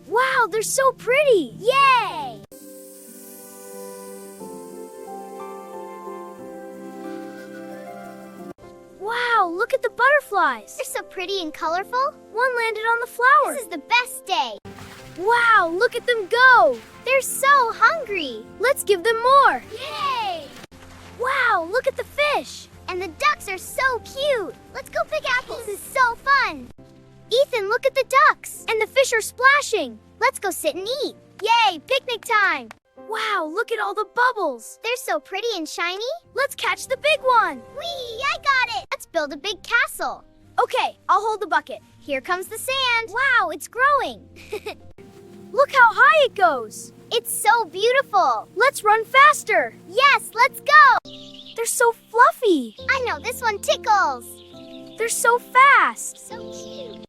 Wow, they're so pretty! Yay! Wow, look at the butterflies! They're so pretty and colorful. One landed on the flower. This is the best day. Wow, look at them go! They're so hungry. Let's give them more! Yay! Wow, look at the fish! And the ducks are so cute. Let's go pick apples. This is so fun. Ethan, look at the ducks. And the fish are splashing! Let's go sit and eat. Yay, picnic time. Wow, look at all the bubbles! They're so pretty and shiny. Let's catch the big one! Whee, I got it. Let's build a big castle. Okay, I'll hold the bucket. Here comes the sand. Wow, it's growing. Look how high it goes! It's so beautiful. Let's run faster! Yes, let's go. They're so fluffy! I know, this one tickles. They're so fast! So cute.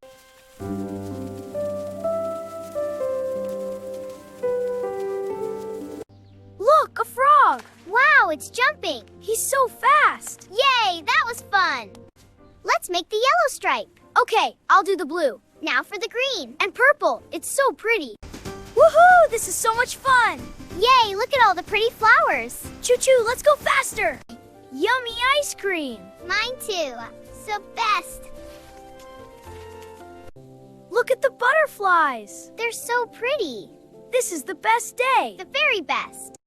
Look, a frog! Wow, it's jumping. He's so fast! Yay, that was fun. Let's make the yellow stripe. Okay, I'll do the blue. Now for the green. And purple, it's so pretty. Woohoo! This is so much fun! Yay, look at all the pretty flowers. Choo-choo, let's go faster! Yummy ice cream! Mine too. So best. Look at the butterflies! They're so pretty. This is the best day! The very best.